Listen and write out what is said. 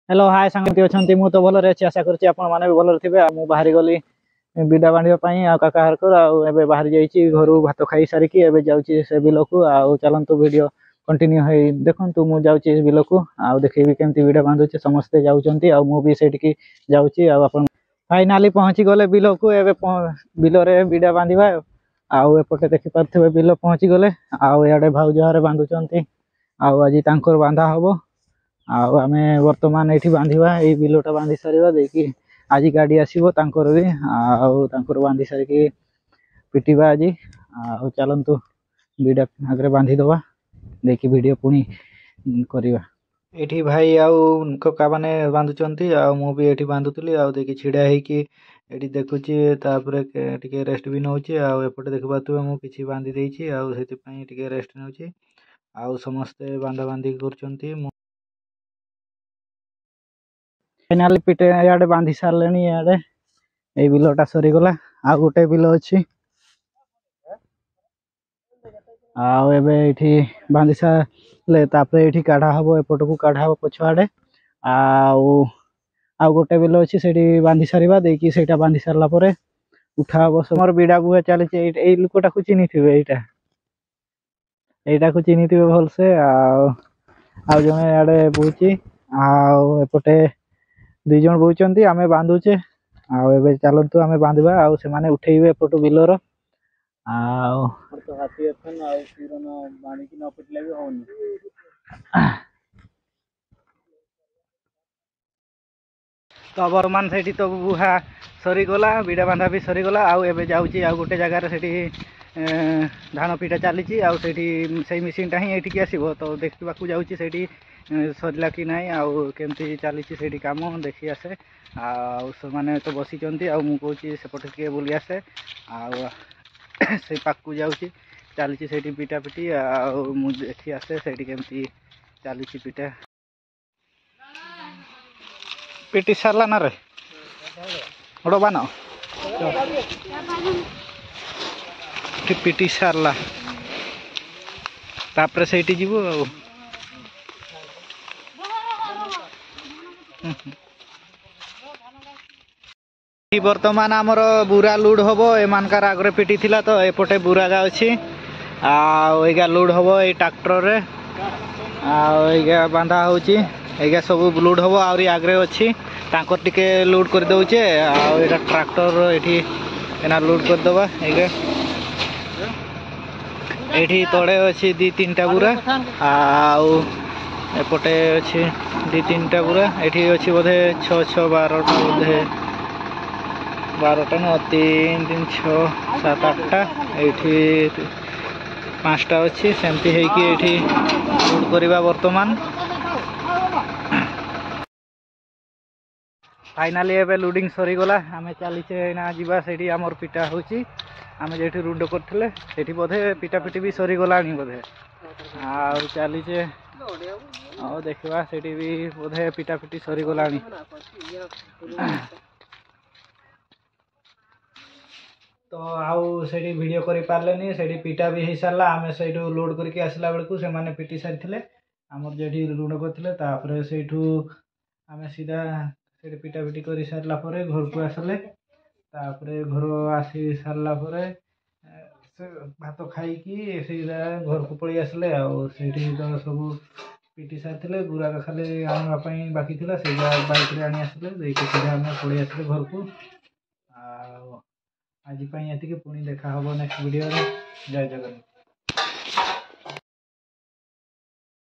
Hello hi सांगती अच्छा मु तो भलरे अच्छी आशा करछि आपण माने भी भलरे थिबे। मु बाहरी गली बिडा बांधिबा पई आ काका हरकर एबे बाहर जाईछि घरु भात खाई सारिकी एबे जाउछि से बिलकु आ चलंतु वीडियो कंटिन्यू होई देखंतु मु जाउछि बिलकु आ देखिबी केमती बिडा बांधुछि समस्त जाउछंती आ मु भी सेठकी जाउछि आ आपण फाइनली पहुंची गले बिलकु एबे बिलरे बिडा बांधिबा आउ एपटे देखि पारथिबे बिल पहुंची गले आउ याडे भाउज हारे बांधुचंती आउ आजि तांकर बांधा हबो आउ आमे वर्तमान एठी बांधिबा ए बिलोटा बांधि सारिबा देखि आज गाड़ी आसीबो तांकर भी आउ तांकर बांधि सारिकी पिटिबा आज आउ चलंतु बिडा आगरे बांधि दवा देखि वीडियो पुनी करिबा। एठी भाई आउ कका माने बांधुचंती आउ मु भी एठी बांधुतली आउ देखि छिडा हे कि एठी देखुची तापरे टिके रेस्ट भी नउची आउ एपटे देखबातु मु किछि बांधि देइची आउ सेति पई टिके रेस्ट नउची आउ समस्त बांधा बांधी करचंती। फाइनली पिटे याडे बांधी सारलेनी याडे ए बिलोटा सरी गला आ गोटे बिलो अछि आउ एबे एठी बांधी सारले तापरे एठी काढा हबो एपटकू काढा हबो पछवाडे आउ आउ गोटे बिलो अछि सेठी बांधी सारिबा देकी सेटा बांधी सारला परे उठा हबो समर बिडा बुहे चली छै ए लुकोटा को चिनी थिबे एटा को चिनी थिबे भलसे आउ जने याडे बुची आउ एपटे दुई जन बोचंती आमे बांधुचे आउ एबे चलंतु आमे बांधबा आउ से माने उठेइबे एपटो बिलोर आउ तो हाथी अथन आउ पूरन बाणी की न पिटले भी होनी तो बर्मान सेठी तो बुहा सरी गला बिडा बांधा भी सरी गला आउ एबे जाउची आउ गोटे जगह रे सेठी धान पिटा चली आउ सेठी सेही मशीन टा ही एठी के आसीबो तो देखबा को जाउची सेठी सरला कि नाही आउ केमती चली सेठी काम देखि आसे आउ माने तो बसी चंती आउ मु कहूची सेपटे के बुली आसे आउ से पाक को जाउची चली सेठी पिटा पिटी आउ मु देखि आसे सेठी केमती चली पिटा पिटी सारला ना रे ओडो बानो पिटी सारला तापरे सेठी जीवो आउ बर्तमान आमर बुरा लुड हम एमानकार आगरे पिटी थिला तो एपटे बुरा जाउछि आइगा लुड हम ये ट्रैक्टर रे आइगा बांधा होउछि एगा सब लुड हम आउरी आगरे अछि तांकर टिके लुड कर दउचे आ एटा ट्रैक्टर एठी एना लुड कर दबा एगा एठी तळे अछि दी तीनटा बुरा आउ एपटे अछि दी तीनटा बुरा एठी अछि बोधे 6 6 12 टा बोधे 12टा न 3 3 6 7 8टा एठी 5टा अछि सेमती हे कि एठी लुड करिबा वर्तमान फाइनली एबे लोडिंग सरी गला आमे चली छे ना जीवा सेठी हमर पिटा होची आमे जेठी रुंड करथले सेठी बोधे पिटा पिटी भी सरी गलानी बोधे आ चली छे आ देखबा सेठी भी बोधे पिटा पिटी सरी गलानी तो आउ सेठी वीडियो करि पारलेनी सेठी पिटा भी हे सारला आमे सेठू लोड करके आसला बेलकू से माने पिटी सारिथिले हमर जेठी रुंड करथले तापरे सेठू आमे सीधा सेठी पिटा पिटी करि सारला परे घर को आसले तापरे घर आसी सारला परे भात खाई कि सीधा घर को पळी आसले आउ सेठी तो सब पिटी सारथिले बुरा का खाली आनवा पई बाकी थिला सीधा बाइक रे आनी आसले देखे सीधा आमे पळी आसले घर को आज पई एतिके पुनी देखा हबो नेक्स्ट वीडियो रे जय जगन्नाथ।